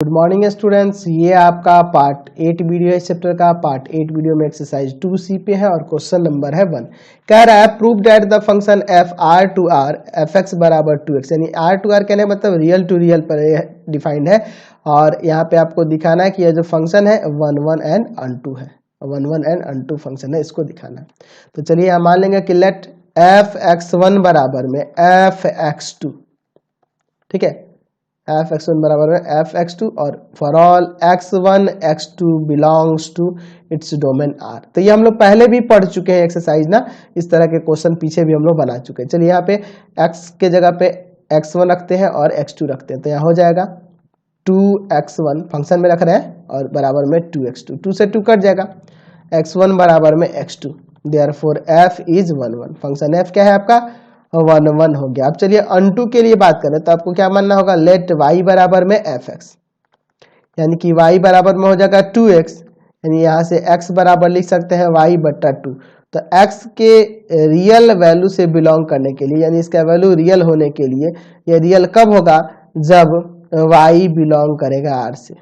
Good morning students, ये आपका part 8 video है। चैप्टर का पार्ट 8 वीडियो में एक्सरसाइज 2C पे है और क्वेश्चन नंबर है 1। कह रहा है prove that the function F R to R F X बराबर 2x, यानी आर टू आर कहने मतलब रियल टू रियल पर डिफाइंड है। और यहाँ पे आपको दिखाना है कि यह जो फंक्शन है 1 1 एंड अनटू है, 1 1 एंड अनटू फंक्शन है, इसको दिखाना है। तो चलिए यहाँ मान लेंगे कि लेट एफ एक्स वन बराबर में एफ एक्स टू, ठीक है, एफ एक्स वन बराबर में एफ एक्स टू और for all X one X two belongs to its domain R. तो ये हम लोग पहले भी पढ़ चुके हैं एक्सरसाइज ना, इस तरह के क्वेश्चन पीछे भी हम लोग बना चुके हैं। चलिए यहाँ पे एक्स के जगह पे एक्स वन रखते हैं और एक्स टू रखते हैं, तो यहाँ हो जाएगा 2x1 फंक्शन में रख रहे हैं और बराबर में 2x2, 2 से 2 कट जाएगा, x1 बराबर में x2, therefore f is 1 1। Function f क्या है आपका 1 1 हो गया। अब चलिए अनटू के लिए बात करें तो आपको क्या मानना होगा, लेट y बराबर में fx, यानी कि y बराबर में हो जाएगा 2x, यानी यहाँ से x बराबर लिख सकते हैं y बट्टा 2। तो x के रियल वैल्यू से बिलोंग करने के लिए, यानी इसका वैल्यू रियल होने के लिए, ये रियल कब होगा जब y बिलोंग करेगा r से।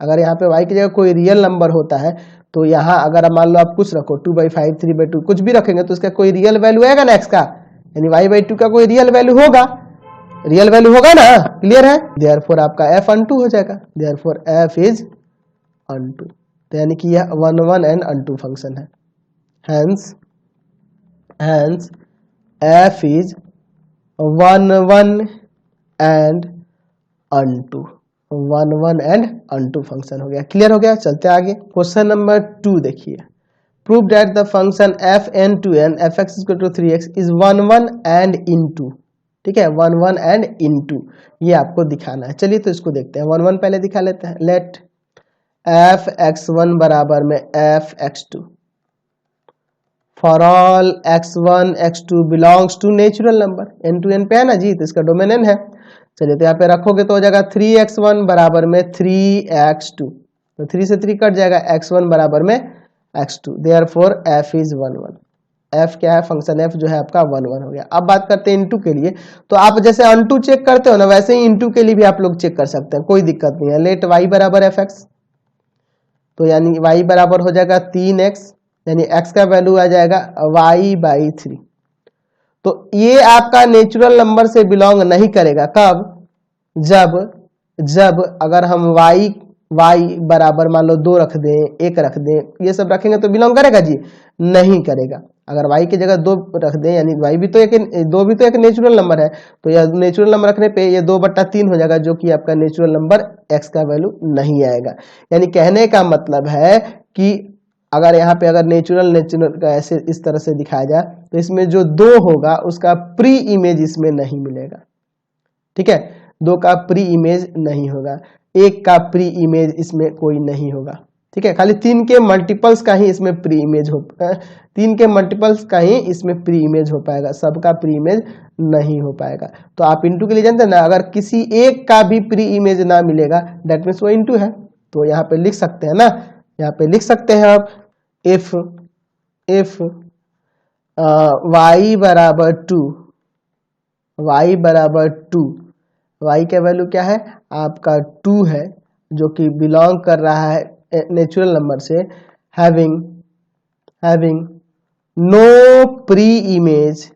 अगर यहाँ पे y की जगह कोई रियल नंबर होता है तो यहाँ अगर मान लो आप कुछ रखो 2/5 3/2 कुछ भी रखेंगे तो उसका कोई रियल वैल्यू आएगा ना x का, यानी y/2 का कोई रियल वैल्यू होगा, रियल वैल्यू होगा ना, क्लियर है। देयरफॉर आपका f अनटू हो जाएगा, देयरफॉर f इज अनटू। तो यानी कि यह 1 1 एंड अनटू फंक्शन है, hence f is 1 1 and unto, 1 1 and unto function हो गया, क्लियर हो गया। चलते आगे क्वेश्चन नंबर 2 देखिए, prove that the function F N to N F X equal to 3x is 1 1 and into, ठीक है, 1 1 एंड इनटू, ये आपको दिखाना है। चलिए तो इसको देखते हैं, 1 1 पहले दिखा लेते हैं। लेट एफ एक्स वन बराबर में F X two for all x1 x2 belongs to natural number, n to n पे है ना जी, तो इसका डोमेन n है। चलिए तो यहाँ पे रखोगे तो हो जाएगा 3x1 बराबर में 3x2, तो 3 से 3 कट जाएगा, x1 बराबर में x2, therefore f is 1 1। f क्या है, फंक्शन f जो है आपका 1 1 हो गया। अब बात करते हैं इनटू के लिए, तो आप जैसे अनटू चेक करते हो ना वैसे ही इनटू के लिए भी आप लोग चेक कर सकते हैं, कोई दिक्कत नहीं है। लेट y बराबर fx, तो यानी y बराबर हो जाएगा 3x, यानी x का वैल्यू आ जाएगा y/3। तो ये आपका नेचुरल नंबर से बिलोंग नहीं करेगा, कब, जब अगर हम y बराबर मान लो 2 रख दें, 1 रख दें, ये सब रखेंगे तो बिलोंग करेगा जी, नहीं करेगा। अगर y की जगह 2 रख दें, यानी y भी तो एक 2 भी तो एक नेचुरल नंबर है, तो यह नेचुरल नंबर रखने पे ये 2/3 हो जाएगा, जो कि आपका नेचुरल नंबर x का वैल्यू नहीं आएगा। यानी कहने का मतलब है कि अगर यहाँ पे अगर नेचुरल का ऐसे इस तरह से दिखाया जाए तो इसमें जो 2 होगा उसका प्री इमेज इसमें नहीं मिलेगा, ठीक है, 2 का प्री इमेज नहीं होगा, 1 का प्री इमेज इसमें कोई नहीं होगा, ठीक है, खाली 3 के मल्टीपल्स का ही इसमें प्री इमेज हो, 3 के मल्टीपल्स का ही इसमें प्री इमेज हो पाएगा, सबका प्री इमेज नहीं हो पाएगा। तो आप इनटू के लिए जानते हैं ना, अगर किसी एक का भी प्री इमेज ना मिलेगा दैट मीन्स वो इनटू है। तो यहाँ पे लिख सकते हैं ना, यहाँ पे लिख सकते हैं आप if y बराबर 2, y बराबर 2, y का वैल्यू क्या है आपका 2 है, जो कि बिलोंग कर रहा है नेचुरल नंबर से, having no pre image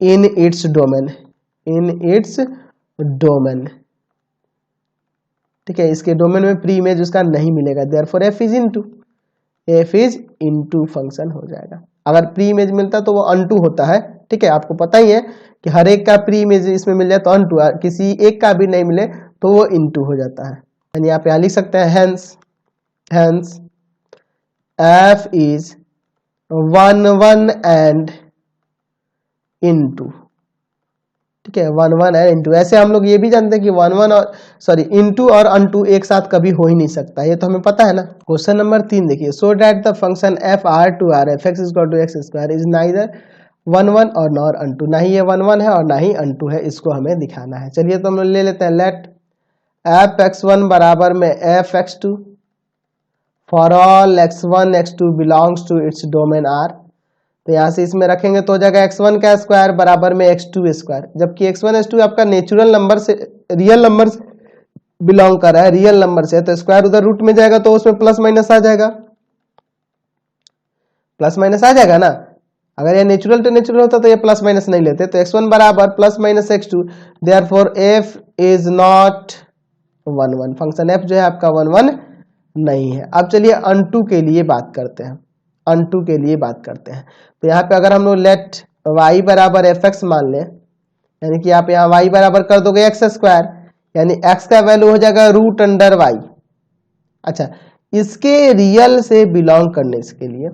in its domain, ठीक है, इसके डोमेन में प्री इमेज उसका नहीं मिलेगा, therefore f is into function हो जाएगा। अगर प्री इमेज मिलता तो वो अनटू होता है, ठीक है, आपको पता ही है कि हर एक का प्री इमेज इसमें मिल जाए तो अनटू, किसी एक का भी नहीं मिले तो वो इनटू हो जाता है। यानी आप यहाँ लिख सकते हैं hence f is 1 1 and into, ठीक है, 1 1 एंड इनटू। ऐसे हम लोग ये भी जानते हैं कि 1 1 और इनटू और अनटू एक साथ कभी हो ही नहीं सकता, ये तो हमें पता है ना। क्वेश्चन नंबर 3 देखिए, so that the function F R to R F X equal to X square is neither 1 1 और नॉर अनटू, ना ही ये 1 1 है और ना ही अनटू है, इसको हमें दिखाना है। चलिए तो हम ले लेते हैं, लेट एफ एक्स वन बराबर में F X two for all x1 x2 belongs to its domain R, तो यहाँ से इसमें रखेंगे तो हो जाएगा x1 का स्क्वायर बराबर में x2 स्क्वायर, जबकि x1 x2 आपका नेचुरल नंबर से रियल नंबर से बिलोंग कर रहा है, रियल नंबर से, तो स्क्वायर उधर रूट में जाएगा तो उसमें प्लस माइनस आ जाएगा, प्लस माइनस आ जाएगा ना। अगर ये नेचुरल टू नेचुरल होता तो ये प्लस माइनस नहीं लेते, तो x1 बराबर plus minus x2, therefore f is not 1 1, function f जो है आपका 1 1 नहीं है। अब चलिए अनटू के लिए बात करते हैं, अनटू के लिए बात करते हैं। तो यहाँ पे अगर हम लोग लेट y बराबर fx मान लें, यानी कि आप यहाँ y बराबर कर दोगे x स्क्वायर, यानी x का वैल्यू हो जाएगा रूट अंडर y। अच्छा, इसके रियल से बिलोंग करने के लिए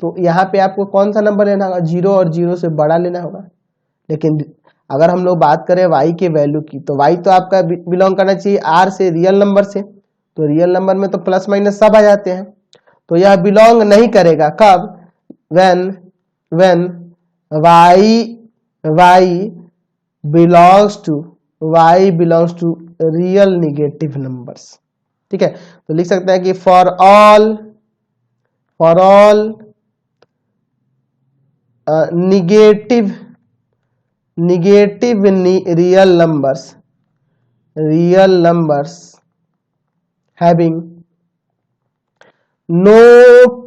तो यहाँ पे आपको कौन सा नंबर लेना होगा, 0 और 0 से बड़ा लेना होगा। लेकिन अगर हम लोग बात करें y के वैल्यू की, तो y तो आपका बिलोंग करना चाहिए r से, रियल नंबर से, तो रियल नंबर में तो प्लस माइनस सब आ जाते हैं, तो यह बिलोंग नहीं करेगा कब, when y belongs to real negative numbers. ठीक है, तो लिख सकते हैं कि for all negative real numbers having no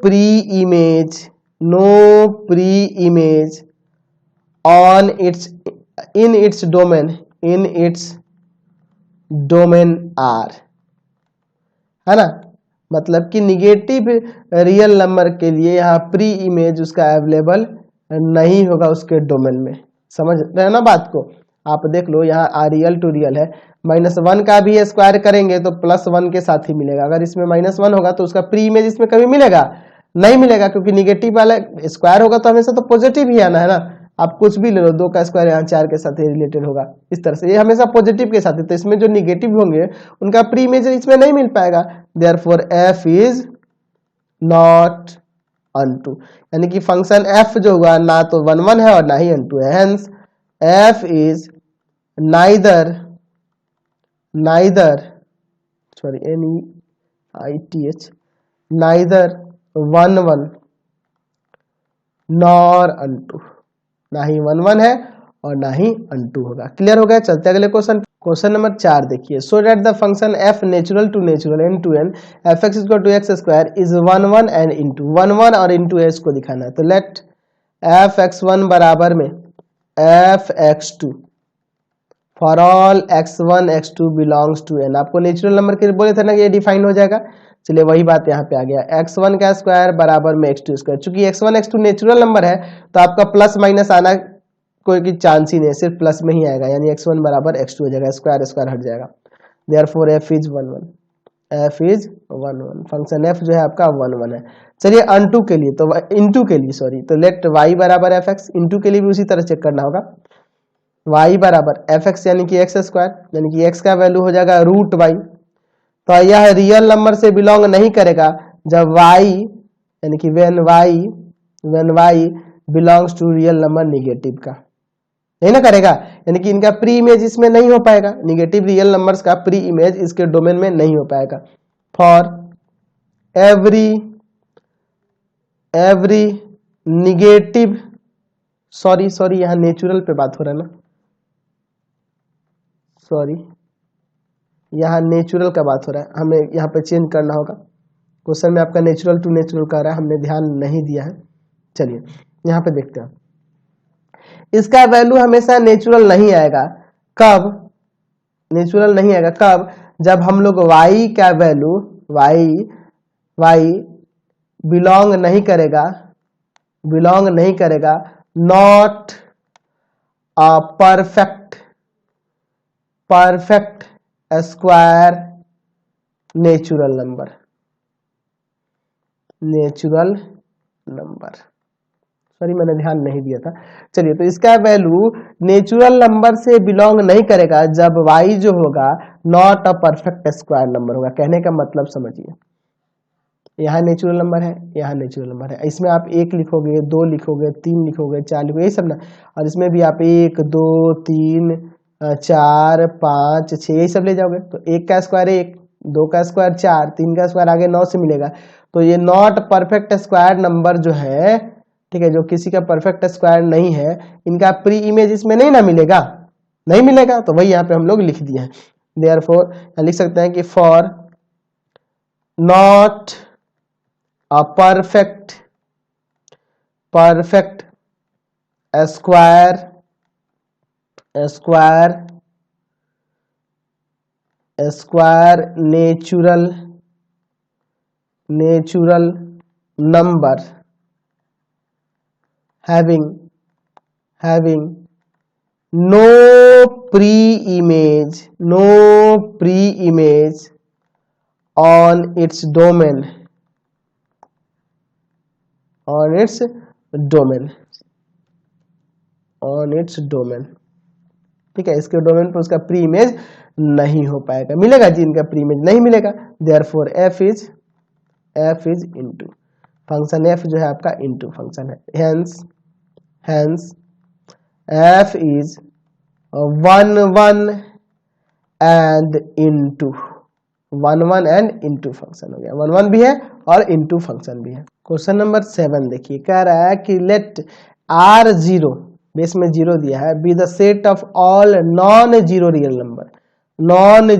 pre-image on its in its domain R, है ना। मतलब कि निगेटिव रियल नंबर के लिए यहाँ प्री इमेज उसका अवेलेबल नहीं होगा उसके डोमेन में। समझ रहे हैं ना बात को, आप देख लो यहाँ रियल टू रियल है, -1 का भी स्क्वायर करेंगे तो +1 के साथ ही मिलेगा। अगर इसमें -1 होगा तो उसका प्री इमेज इसमें कभी मिलेगा नहीं मिलेगा, क्योंकि निगेटिव वाला स्क्वायर होगा तो हमेशा तो पॉजिटिव ही आना है ना। आप कुछ भी ले लो, 2 का स्क्वायर यहाँ 4 के साथ रिलेटेड होगा, इस तरह से ये हमेशा पॉजिटिव के साथ है, तो इसमें जो निगेटिव होंगे उनका प्री इमेज इसमें नहीं मिल पाएगा। Therefore f is not unto, यानी कि फंक्शन f जो हुआ ना तो 1 1 है और ना ही अनटू है, hence f is neither sorry neither 1 1 nor unto, ना ही 1 1 है और ना ही अनटू होगा। क्लियर हो गया। चलते अगले क्वेश्चन, क्वेश्चन नंबर 4 देखिए, so that the function f natural to natural n to n fx equal to x square is 1 1 and into 1 1 और इनटू s को दिखाना है। तो लेट fx1 बराबर में fx2 for all x1 x2 belongs to n। आपको natural number के लिए बोले थे ना कि ये डिफाइन हो जाएगा, चलिए वही बात यहाँ पे आ गया, x1 का स्क्वायर बराबर में x2 स्क्वायर। चूंकि x1 x2 नेचुरल नंबर है तो आपका प्लस माइनस आना कोई चांस ही नहीं, सिर्फ प्लस में ही आएगा, यानी x1 बराबर x2 हो जाएगा, स्क्वायर स्क्वायर हट जाएगा। Therefore f is 1 1, function f जो है आपका 1 1 है। चलिए अनटू के लिए तो इनटू के लिए सॉरी, तो लेट y बराबर fx, इनटू के लिए भी उसी तरह चेक करना होगा, y बराबर fx यानी कि x स्क्वायर, यानी कि x का वैल्यू हो जाएगा रूट y। तो यह रियल नंबर से बिलोंग नहीं करेगा जब y यानी कि when y belongs to real number negative का, नहीं ना करेगा, यानी कि इनका प्री इमेज इसमें नहीं हो पाएगा, निगेटिव रियल नंबर्स का प्री इमेज इसके डोमेन में नहीं हो पाएगा। फॉर एवरी निगेटिव सॉरी यहाँ नेचुरल पे बात हो रहा है ना, सॉरी यहाँ नेचुरल का बात हो रहा है, हमें यहाँ पे चेंज करना होगा। क्वेश्चन में आपका नेचुरल टू नेचुरल कर रहा है, हमने ध्यान नहीं दिया है। चलिए यहाँ पे देखते हैं, इसका वैल्यू हमेशा नेचुरल नहीं आएगा। कब नेचुरल नहीं आएगा? कब? जब हम लोग y का वैल्यू y बिलोंग नहीं करेगा not a perfect square natural number sorry मैंने ध्यान नहीं दिया था। चलिए, तो इसका वैल्यू नेचुरल नंबर से बिलोंग नहीं करेगा जब y जो होगा not a perfect square number होगा। कहने का मतलब समझिए, यहाँ नेचुरल नंबर है, यहाँ नेचुरल नंबर है, इसमें आप 1 लिखोगे, 2 लिखोगे, 3 लिखोगे, 4 लिखोगे, यही सब ना, और इसमें भी आप 1 2 3 4 5 6 यही सब ले जाओगे, तो 1 का स्क्वायर 1, 2 का स्क्वायर 4, 3 का स्क्वायर आगे 9 से मिलेगा। तो ये नॉट परफेक्ट स्क्वायर नंबर जो है, ठीक है, जो किसी का परफेक्ट स्क्वायर नहीं है, इनका प्री इमेज इसमें नहीं ना मिलेगा, नहीं मिलेगा, तो वही यहाँ पे हम लोग लिख दिए हैं। देयरफॉर लिख सकते हैं कि for not a perfect square natural number having no pre-image on its domain ठीक है, इसके डोमेन पर उसका प्री इमेज नहीं हो पाएगा, मिलेगा जी, इनका प्री इमेज नहीं मिलेगा। Therefore f is into function f जो है आपका इनटू फंक्शन है, hence f is 1 1 and into 1 1 and into function हो गया, 1 1 भी है और इनटू फंक्शन भी है। क्वेश्चन नंबर 7 देखिए, कह रहा है कि लेट r0 बेस में 0 दिया है, be the set of all non zero real number यानी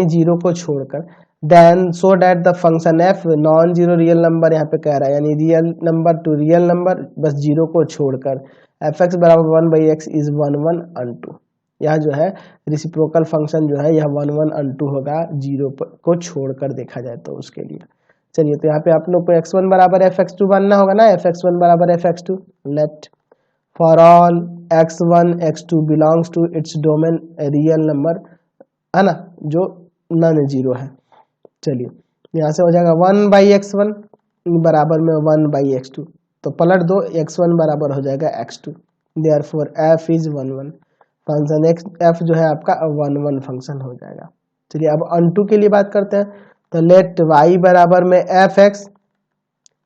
0 को छोड़कर, then so that the function f non zero real number यहाँ पे कह रहा है, यानी real number to real number बस 0 को छोड़कर, fx बराबर 1/x इज 1 1 अनटू, यह जो है रिसिप्रोकल फंक्शन जो है यह 1 1 अनटू होगा 0 को छोड़कर देखा जाए तो उसके लिए। चलिए, तो यहाँ पे आप लोग को x1 बराबर fx2 बनना होगा ना, fx1 बराबर fx2, let for all x1 x2 belongs to its domain real number है ना, जो नॉन जीरो है। चलिए, यहाँ से हो जाएगा 1/x1 बराबर में 1/x2, तो पलट दो, x1 बराबर हो जाएगा x2, therefore f is 1 1, function f जो है आपका 1 1 फंक्शन हो जाएगा। चलिए, अब अनटू के लिए बात करते हैं, तो लेट y बराबर में fx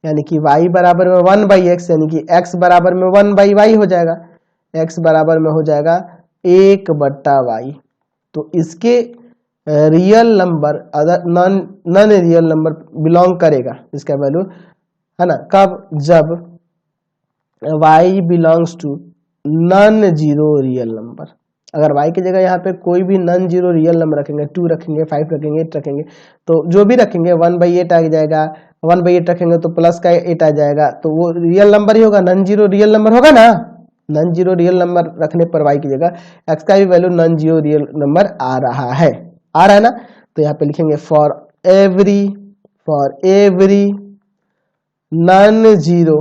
यानी कि y बराबर में 1/x यानी कि x बराबर में 1/y हो जाएगा, x बराबर में हो जाएगा 1/y, तो इसके real number other non real number belong करेगा, इसका वैल्यू है ना, कब, जब y belongs to non zero real number. अगर y की जगह यहाँ पे कोई भी नॉन जीरो रियल नंबर रखेंगे, 2 रखेंगे, 5 रखेंगे, 8 रखेंगे, तो जो भी रखेंगे 1/8 आ जाएगा, 1/8 रखेंगे तो प्लस का 8 आ जाएगा, तो वो रियल नंबर ही होगा, नॉन जीरो रियल नंबर होगा ना। नॉन जीरो रियल नंबर रखने पर y की जगह x का भी value non zero real number आ रहा है ना, तो यहाँ पे लिखेंगे for every non zero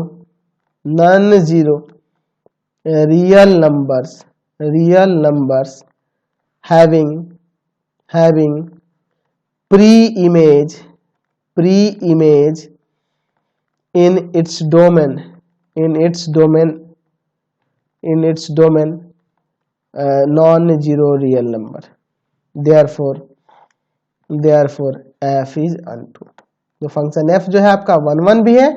real numbers having pre-image in its domain non-zero real number, therefore f is unto, तो फंक्शन f जो है आपका 1 1 भी है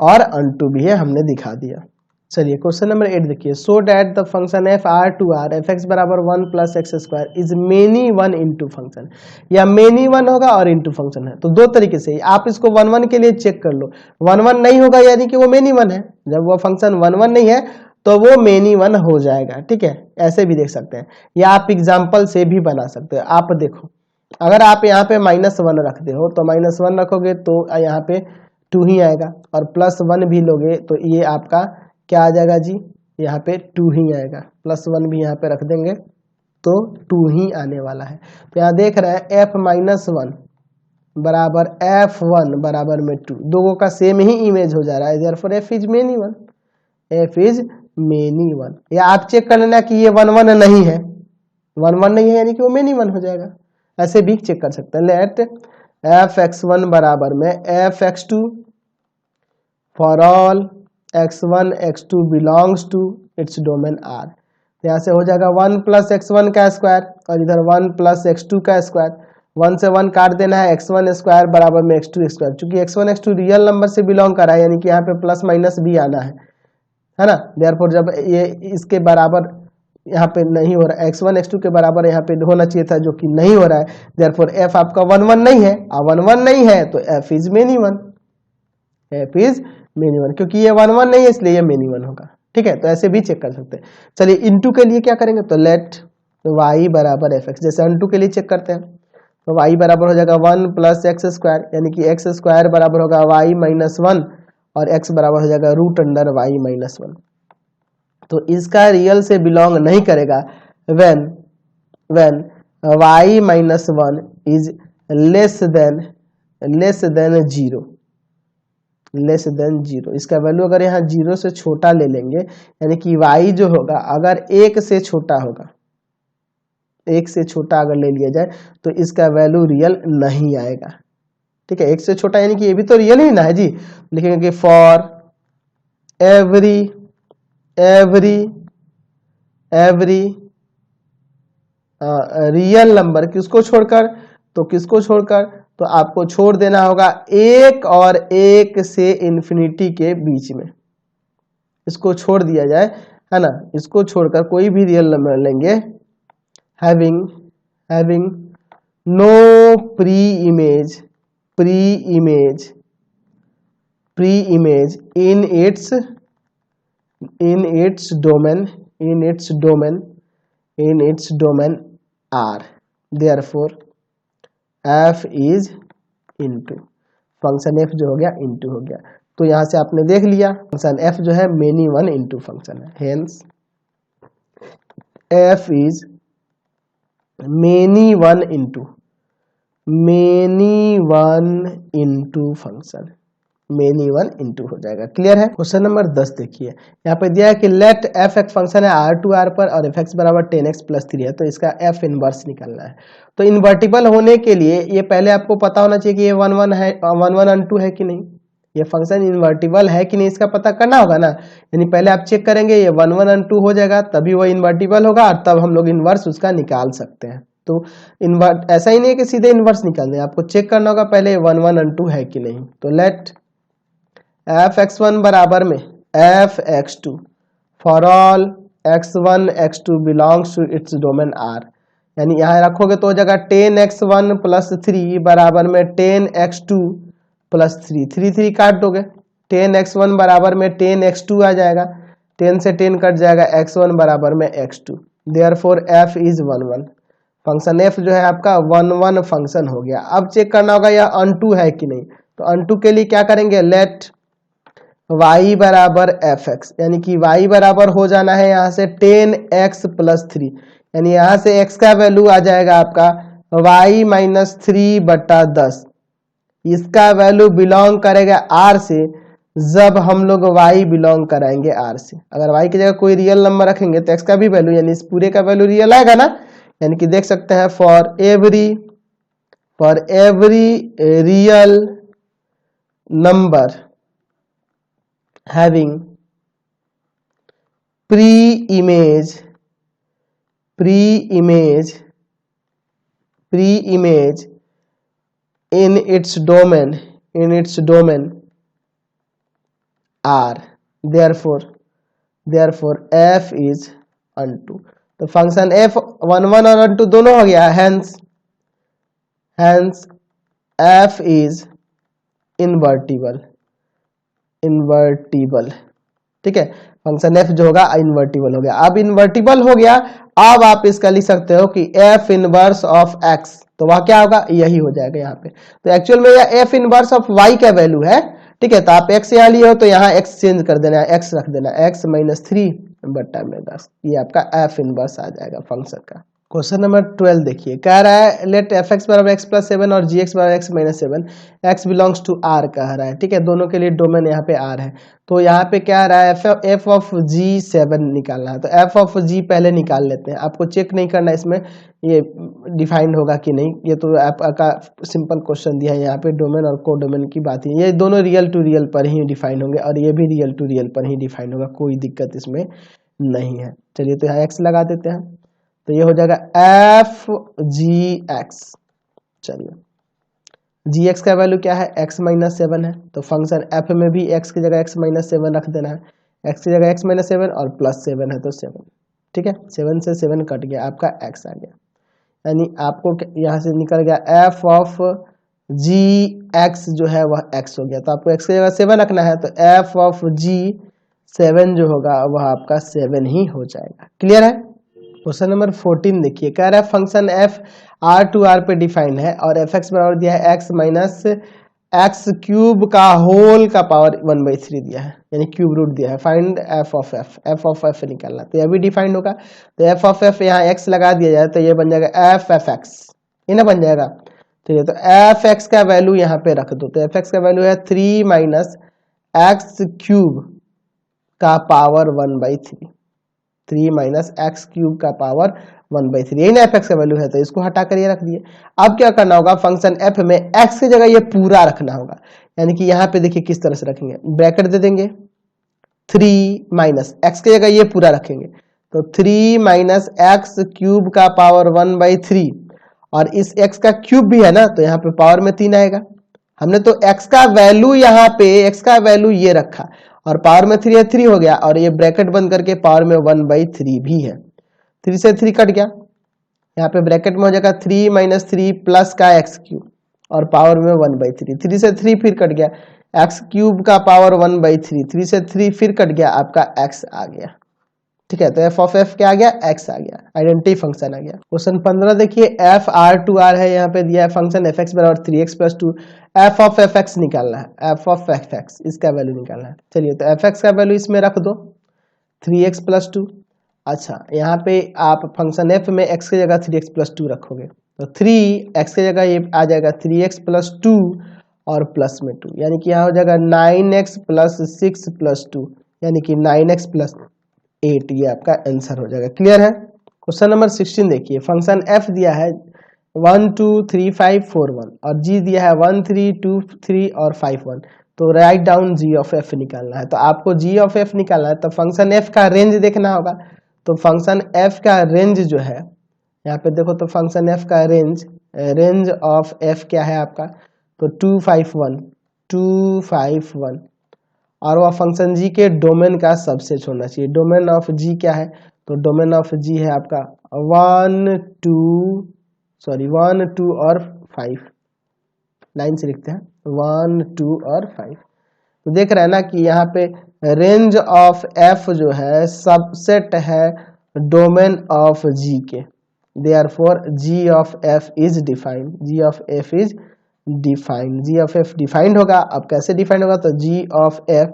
और अनटू भी है, हमने दिखा दिया। चलिए, क्वेश्चन नंबर 8 देखिए, सो that the function f r2r fx बराबर 1 + x² is many 1 into function, या मेनी 1 होगा और इंटू फंक्शन है, तो दो तरीके से आप इसको 1 1 के लिए चेक कर लो, 1 1 नहीं होगा यानी कि वो मेनी 1 है, जब वो फंक्शन 1 1 नहीं है तो वो मेनी 1 हो जाएगा, ठीक है, ऐसे भी देख सकते हैं, या आप एग्जाम्पल से भी बना सकते हो। आप देखो, अगर आप यहाँ पे -1 रखते हो तो -1 रखोगे तो यहाँ पे 2 ही आएगा, और +1 भी लोगे तो ये आपका क्या आ जाएगा जी, यहाँ पे 2 ही आएगा, +1 भी यहाँ पे रख देंगे तो 2 ही आने वाला है। तो यहाँ देख रहे हैं f-1 बराबर f1 बराबर में 2, दोनों का सेम ही इमेज हो जा रहा है, देयरफॉर f इज मेनी 1, या आप चेक कर लेना कि ये 1 1 नहीं है, 1 1 नहीं है यानी कि वो मेनी 1 हो जाएगा, ऐसे भी चेक कर सकते हैं। लेट f(x1) बराबर में f(x2) for all x1 x2 belongs to its domain R, यहाँ से हो जाएगा 1 + x1 का स्क्वायर और इधर 1 + x2 का स्क्वायर, 1 से 1 काट देना है, x1 स्क्वायर बराबर में x2 स्क्वायर, चूंकि x1 x2 रियल नंबर से बिलोंग कर रहा है यानी कि यहाँ पे प्लस माइनस भी आना है ना, देयरफॉर जब ये इसके बराबर यहाँ पे नहीं हो रहा है, x1 x2 के बराबर यहाँ पे होना चाहिए था जो कि नहीं हो रहा है, देयरफॉर f आपका 1 1 नहीं है, 1 1 नहीं है तो f is many 1, many one, क्योंकि ये 1 1 नहीं है इसलिए ये मेनी वन होगा। ठीक है, तो ऐसे भी चेक कर सकते हैं। चलिए इनटू के लिए क्या करेंगे, तो लेट y बराबर एफ एक्स, जैसे अनटू के लिए चेक करते हैं, तो y बराबर हो जाएगा 1 प्लस एक्स स्क्वायर, यानी कि एक्स स्क्वायर बराबर होगा y माइनस 1 और x बराबर हो जाएगा रूट अंडर y माइनस 1। तो इसका रियल से बिलोंग नहीं करेगा when y minus 1 is less than zero, less than zero. इसका वैल्यू अगर यहाँ जीरो से छोटा ले लेंगे, यानी कि y जो होगा अगर एक से छोटा होगा, एक से छोटा अगर ले लिया जाए तो इसका वैल्यू रियल नहीं आएगा। ठीक है, एक से छोटा यानी कि ये भी तो रियल ही ना है जी। लिखेंगे कि फॉर एवरी रियल नंबर, किसको छोड़कर, तो किसको छोड़कर, तो आपको छोड़ देना होगा एक और एक से इन्फिनिटी के बीच में, इसको छोड़ दिया जाए, है ना। इसको छोड़कर कोई भी रियल नंबर लेंगे having no pre image in its domain R, therefore f is into function f जो हो गया इंटू हो गया। तो यहां से आपने देख लिया फंक्शन f जो है मेनी वन इंटू फंक्शन है, hence f is many one into function, many one into हो जाएगा। क्लियर है। क्वेश्चन नंबर 10 देखिए, यहाँ पे दिया है कि लेट एफ एक्स फंक्शन है आर टू आर पर और एफ एक्स बराबर 10x प्लस 3 है, तो इसका एफ इनवर्स निकालना है। तो इन्वर्टिबल होने के लिए ये पहले आपको पता होना चाहिए कि ये 1 1 है, 1 1 2 है कि नहीं, ये फंक्शन इन्वर्टिबल है कि नहीं, इसका पता करना होगा ना। यानी पहले आप चेक करेंगे ये 1 1 2 हो जाएगा, तभी वो इन्वर्टिबल होगा और तब हम लोग इनवर्स उसका निकाल सकते हैं। तो इन्वर्ट ऐसा ही नहीं कि सीधे इनवर्स निकाल दें, आपको चेक करना होगा पहले 1 1 2 है कि नहीं। तो लेट एफ एक्स वन बराबर में F X two for all x1 x2 belongs to its domain R, यानी यहाँ रखोगे तो हो जाएगा 10x1 प्लस 3 बराबर में 10x2 प्लस 3, 3 3 काट दोगे, 10x1 बराबर में 10x2 आ जाएगा, 10 से 10 कट जाएगा, x1 बराबर में x2, therefore f is 1 1। Function f जो है आपका 1 1 फंक्शन हो गया। अब चेक करना होगा यह अनटू है कि नहीं, तो अनटू के लिए क्या करेंगे, लेट y बराबर एफ एक्स, यानी कि y बराबर हो जाना है यहाँ से 10x प्लस 3, यानी यहाँ से x का वैल्यू आ जाएगा आपका y माइनस 3 बटा 10। इसका वैल्यू बिलोंग करेगा r से जब हम लोग y बिलोंग कराएंगे r से। अगर y की जगह कोई रियल नंबर रखेंगे तो x का भी वैल्यू यानी इस पूरे का वैल्यू रियल आएगा ना। यानी कि देख सकते हैं for every real number having pre-image in its domain R, therefore f is unto। तो फंक्शन f 1 1 और unto दोनों हो गया, hence f is invertible। ठीक है, फंक्शन f जो होगा इन्वर्टिबल हो गया। अब इन्वर्टिबल हो गया, अब आप इसका लिख सकते हो कि f इनवर्स ऑफ x, तो वह क्या होगा, यही हो जाएगा यहाँ पे। तो एक्चुअल में यह f इनवर्स ऑफ y का वैल्यू है। ठीक है, तो आप x यहाँ लिए हो तो यहाँ x चेंज कर देना है, x रख देना, x माइनस 3 बट्टा में 10, ये आपका f इनवर्स आ जाएगा फंक्शन का। क्वेश्चन नंबर 12 देखिए, कह रहा है लेट एफ एक्स बराबर एक्स प्लस 7 और जी एक्स बराबर X minus 7, X belongs to R कह रहा है। ठीक है, दोनों के लिए डोमेन यहाँ पे आर है। तो यहाँ पे क्या रहा है, एफ ऑफ जी 7 निकालना है, तो एफ ऑफ जी पहले निकाल लेते हैं। आपको चेक नहीं करना इसमें ये डिफाइंड होगा कि नहीं, ये तो आपका सिंपल क्वेश्चन दिया है। यहाँ पे डोमेन और को डोमेन की बात है, ये दोनों रियल टू रियल पर ही डिफाइन होंगे और ये भी रियल टू रियल पर ही डिफाइन होगा, कोई दिक्कत इसमें नहीं है। चलिए तो यहाँ एक्स लगा देते हैं, तो ये हो जाएगा एफ जी एक्स। चलिए जी एक्स का वैल्यू क्या है, एक्स माइनस 7 है, तो फंक्शन एफ में भी एक्स की जगह एक्स माइनस 7 रख देना है, एक्स की जगह एक्स माइनस 7 और प्लस 7 है तो 7। ठीक है, 7 से 7 कट गया, आपका एक्स आ गया, यानी आपको यहाँ से निकल गया एफ ऑफ जी एक्स जो है वह एक्स हो गया, तो आपको एक्स की जगह 7 रखना है, तो एफ ऑफ जी 7 जो होगा वह आपका 7 ही हो जाएगा। क्लियर है। क्वेश्चन नंबर 14 देखिए, कह रहा है function F R to R पे डिफाइंड है और एफ एक्स बराबर दिया है एक्स माइनस एक्स क्यूब का होल का पावर 1/3 दिया है, यानी क्यूब रूट दिया है। फाइंड एफ ऑफ एफ निकालना, तो यह भी डिफाइंड होगा, तो एफ ऑफ एफ यहाँ एक्स लगा दिया जाए तो ये बन जाएगा एफ एफ एक्स, ये ना बन जाएगा। ठीक है, तो एफ एक्स का वैल्यू यहाँ पे रख दो, तो एफ एक्स का वैल्यू है 3 माइनस एक्स क्यूब का पावर 1/3, 3 माइनस एक्स क्यूब का पावर 1/3, यही ना एफ एक्स का वैल्यू है, तो इसको हटा कर ये रख दिए। अब क्या करना होगा, फंक्शन एफ में एक्स की जगह ये पूरा रखना होगा, यानी कि यहाँ पे देखिए किस तरह से रखेंगे, ब्रैकेट दे देंगे, 3 माइनस एक्स की जगह ये पूरा रखेंगे, तो 3 माइनस एक्स क्यूब का पावर 1/3, और इस x का क्यूब भी है ना, तो यहाँ पे पावर में 3 आएगा। हमने तो x का वैल्यू यहाँ पे x का वैल्यू ये रखा और पावर में 3 है, 3 हो गया, और ये ब्रैकेट बंद करके पावर में 1/3 भी है, 3 से 3 कट गया, यहाँ पे ब्रैकेट में हो जाएगा 3 माइनस 3 प्लस का एक्स क्यूब और पावर में 1/3, 3 से 3 फिर कट गया, एक्स क्यूब का पावर 1/3, 3 से 3 फिर कट गया, आपका x आ गया। ठीक है, तो एफ ऑफ एफ क्या आ गया, एक्स आ गया, आइडेंटिटी फंक्शन आ गया। क्वेश्चन 15 देखिए, एफ आर टू आर है, यहाँ पे दिया है फंक्शन एफ एक्स बराबर 3x plus 2, F of F x निकालना है, एफ ऑफ एफ एक्स इसका वैल्यू निकालना है। चलिए, तो एफ एक्स का वैल्यू इसमें रख दो 3x प्लस 2। अच्छा, यहाँ पे आप फंक्शन एफ में x की जगह 3x प्लस 2 रखोगे, तो 3x की जगह ये आ जाएगा 3x प्लस 2 और प्लस में 2, यानी कि यहाँ हो जाएगा 9x प्लस 6 प्लस 2, यानी कि 9x प्लस 8, ये आपका आंसर हो जाएगा। क्लियर है। क्वेश्चन नंबर 16 देखिए, फंक्शन f दिया है 1 2 3 5 4 1 और g दिया है 1 3 2 3 और 5 1, तो write down g of f निकालना है। तो आपको g ऑफ f निकालना है, तो फंक्शन f का रेंज देखना होगा, तो फंक्शन f का रेंज जो है यहाँ पे देखो, तो फंक्शन f का रेंज ऑफ f क्या है आपका, तो 2 5 1 2 5 1, और वह फंक्शन g के डोमेन का सबसेट होना चाहिए। डोमेन ऑफ g क्या है, तो डोमेन ऑफ g है आपका 1 2 और 5, लाइन से लिखते हैं 1 2 और 5। तो देख रहे हैं ना कि यहाँ पे रेंज ऑफ f जो है सबसेट है डोमेन ऑफ g के, therefore g of f is defined, g of f is defined, G of F defined होगा। अब कैसे डिफाइंड होगा, तो जी ऑफ एफ,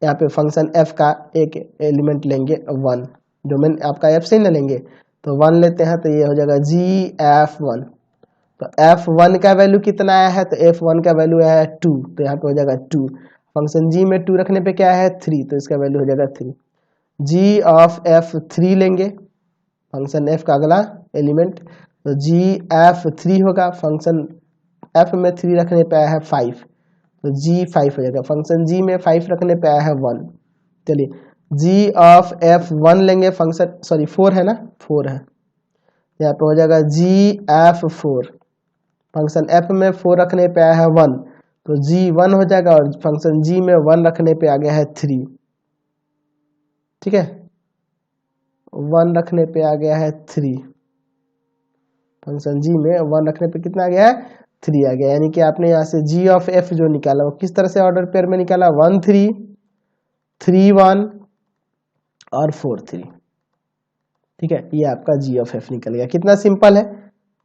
यहाँ पे फंक्शन एफ का एक एलिमेंट लेंगे 1, डोमेन आपका एफ से ही ना लेंगे, तो 1 लेते हैं, तो ये हो जाएगा जी एफ 1। तो एफ 1 का वैल्यू कितना आया है, तो एफ 1 का वैल्यू है 2, तो यहाँ पे हो जाएगा 2, फंक्शन जी में 2 रखने पे क्या है 3, तो इसका वैल्यू हो जाएगा 3। जी ऑफ एफ 3 लेंगे, फंक्शन एफ का अगला एलिमेंट, तो जी एफ 3 होगा, फंक्शन एफ में 3 रखने पे आया है 5, तो जी 5 हो जाएगा, फंक्शन जी में 5 रखने पे आया है 1। चलिए, जी ऑफ एफ 1 लेंगे, फंक्शन 4 है ना, 4 है, यहाँ पे हो जाएगा जी एफ 4, फंक्शन एफ में 4 रखने पे आया है 1, तो जी 1 हो जाएगा, और फंक्शन जी में 1 रखने पे आ गया है 3। ठीक है, 1 रखने पे आ गया है 3, फंक्शन जी में 1 रखने पे कितना आ गया है 3 आ गया, यानी कि आपने यहाँ से g ऑफ f जो निकाला वो किस तरह से ऑर्डर पेयर में निकाला, 1 3 3 1 और 4 3। ठीक है, ये आपका g ऑफ f निकल गया, कितना सिंपल है।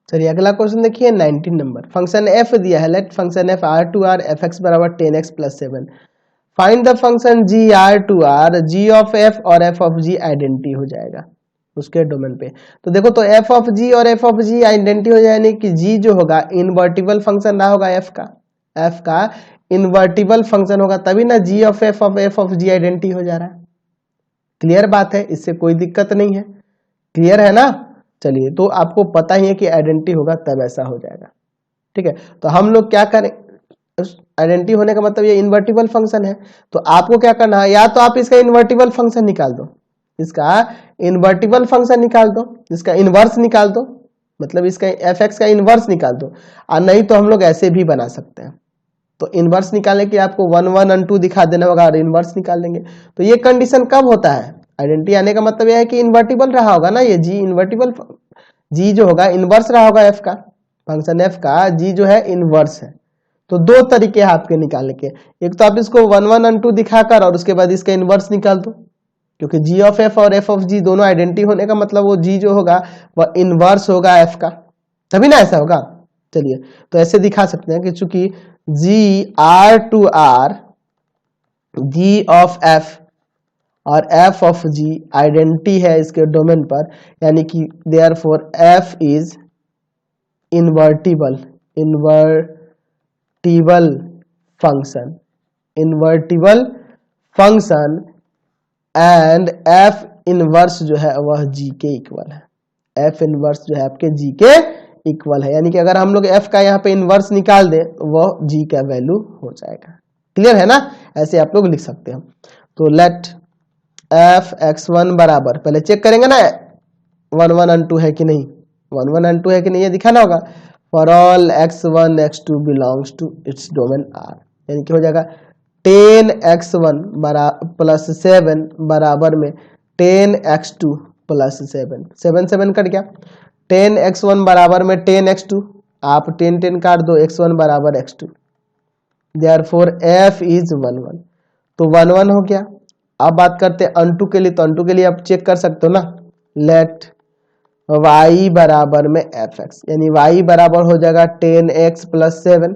चलिए अगला क्वेश्चन देखिए 19 नंबर, फंक्शन f दिया है, let function f r to r f x बराबर 10x plus 7, find the function g r to r, g of f और f ऑफ g आइडेंटिटी हो जाएगा उसके डोमेन पे। तो देखो, तो f ऑफ g और f ऑफ g आइडेंटिटी हो जाए, कि g जो होगा इन्वर्टिबल फंक्शन रहा होगा f का इन्वर्टिबल फंक्शन होगा, तभी ना g of f of g identity हो जा रहा है। क्लियर बात है, इससे कोई दिक्कत नहीं है, क्लियर है ना। चलिए, तो आपको पता ही है कि आइडेंटिटी होगा तब ऐसा हो जाएगा। ठीक है, तो हम लोग क्या करें, आइडेंटिटी होने का मतलब ये इन्वर्टिबल फंक्शन है, तो आपको क्या करना है, या तो आप इसका इन्वर्टिबल फंक्शन निकाल दो, इसका इन्वर्टिबल फंक्शन निकाल दो, इसका इनवर्स निकाल दो, मतलब इसका एफ एक्स का इनवर्स निकाल दो, और नहीं तो हम लोग ऐसे भी बना सकते हैं। तो इनवर्स निकालने के आपको 1 1 और 2 दिखा देना होगा और इनवर्स निकाल लेंगे। तो ये कंडीशन कब होता है, आइडेंटिटी आने का मतलब यह है कि इन्वर्टिबल रहा होगा ना, ये जी इन्वर्टिबल, जी जो होगा इनवर्स रहा होगा एफ का, फंक्शन एफ का जी जो है इनवर्स है। तो दो तरीके हैं आपके निकालने के, एक तो आप इसको 1 1 और 2 दिखाकर और उसके बाद इसका इनवर्स निकाल दो, क्योंकि जी ऑफ एफ और एफ ऑफ जी दोनों आइडेंटिटी होने का मतलब वो जी जो होगा वह इनवर्स होगा एफ का, तभी ना ऐसा होगा। चलिए तो ऐसे दिखा सकते हैं कि चूंकि g R to R g of f और एफ ऑफ जी आइडेंटिटी है इसके डोमेन पर, यानी कि therefore f is invertible, invertible function, invertible function and f inverse जो है वह जी के इक्वल है, एफ इनवर्स जो है आपके जी के इक्वल है, यानी कि अगर हम लोग एफ का यहाँ पे इनवर्स निकाल दें तो वह जी का वैल्यू हो जाएगा। क्लियर है ना, ऐसे आप लोग लिख सकते हैं। तो लेट एफ एक्स वन बराबर, पहले चेक करेंगे ना 1 1 और 2 है कि नहीं, 1 1 और 2 है कि नहीं ये दिखाना होगा। For all x1 x2 belongs to its domain R, यानी कि हो जाएगा 10x1 प्लस 7 बराबर में 10x2 प्लस 7, 7 7 कट गया, 10x1 बराबर में 10x2, आप 10 10 काट दो, x1 बराबर x2, देयरफॉर f इज 1 1, तो 1 1 हो गया। अब बात करते हैं अनटू के लिए, तो अनटू के लिए आप चेक कर सकते हो ना, लेट y बराबर में fx, यानी y बराबर हो जाएगा 10x प्लस 7,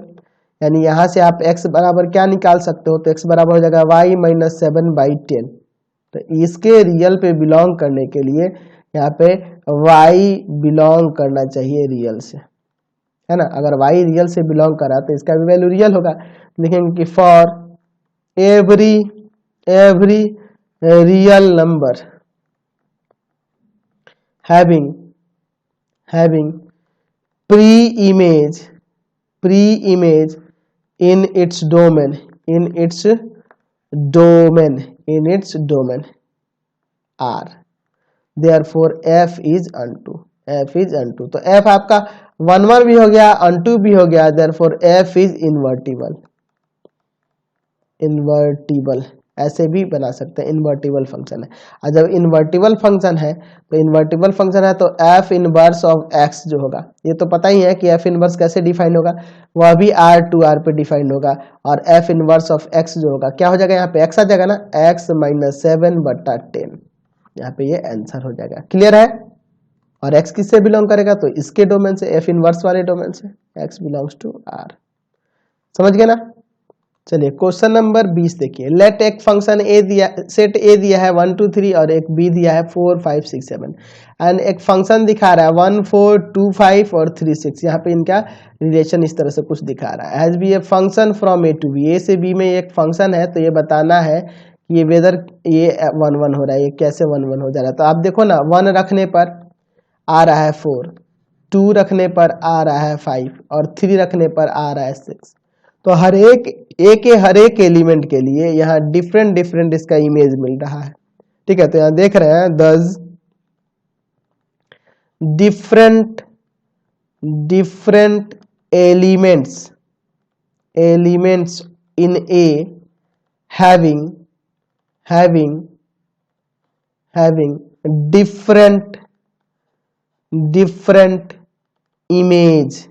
यानी यहां से आप x बराबर क्या निकाल सकते हो, तो x बराबर हो जाएगा y माइनस 7 बाई 10। तो इसके रियल पे बिलोंग करने के लिए यहाँ पे y बिलोंग करना चाहिए रियल से, है ना। अगर y रियल से बिलोंग करा तो इसका भी वैल्यू रियल होगा। लिखेंगे कि for every real number having pre-image in its domain R, therefore f is unto, तो f आपका 1 1 भी हो गया, unto भी हो गया, therefore f is इन्वर्टिबल, ऐसे भी बना सकते हैं, इन्वर्टिबल फंक्शन है। और जब इन्वर्टिबल फंक्शन है तो एफ इनवर्स ऑफ एक्स जो होगा, ये तो पता ही है कि एफ इनवर्स कैसे डिफाइन होगा, वह भी आर टू आर पे डिफाइन होगा, और एफ इनवर्स ऑफ एक्स जो होगा क्या हो जाएगा, यहाँ पे एक्स आ जाएगा ना, एक्स माइनस 7 बटा 10, यहाँ पे ये आंसर हो जाएगा। क्लियर है। और एक्स किससे बिलोंग करेगा, तो इसके डोमेन से, एफ इनवर्स वाले डोमेन से, एक्स बिलोंग्स टू आर। समझ गए ना। चलिए क्वेश्चन नंबर 20 देखिए, लेट एक फंक्शन ए दिया, सेट ए दिया है 1 2 3 और एक बी दिया है 4 5 6 7, एंड एक फंक्शन दिखा रहा है 1 4 2 5 और 3 6, यहाँ पे इनका रिलेशन इस तरह से कुछ दिखा रहा है। As B a function from A to B, A से बी में एक फंक्शन है, तो ये बताना है कि ये वेदर ये 1 1 हो रहा है, ये कैसे 1 1 हो जा रहा है। तो आप देखो ना, 1 रखने पर आ रहा है 4, 2 रखने पर आ रहा है 5 और 3 रखने पर आ रहा है 6। तो हर एक एलिमेंट के लिए यहाँ डिफरेंट इसका इमेज मिल रहा है। ठीक है, तो यहाँ देख रहे हैं 10 different elements in A having different image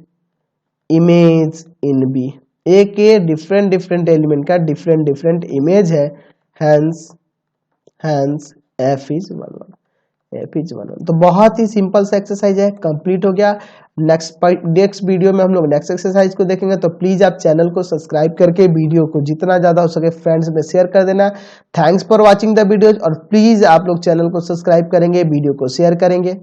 in B, A के डिफरेंट एलिमेंट का डिफरेंट इमेज है, हैंस एफ इज 1 1। तो बहुत ही सिंपल सा एक्सरसाइज है, कंप्लीट हो गया। नेक्स्ट वीडियो में हम लोग नेक्स्ट एक्सरसाइज को देखेंगे, तो प्लीज आप चैनल को सब्सक्राइब करके वीडियो को जितना ज्यादा हो सके फ्रेंड्स में शेयर कर देना। Thanks for watching the videos, और प्लीज आप लोग चैनल को सब्सक्राइब करेंगे, वीडियो को शेयर करेंगे।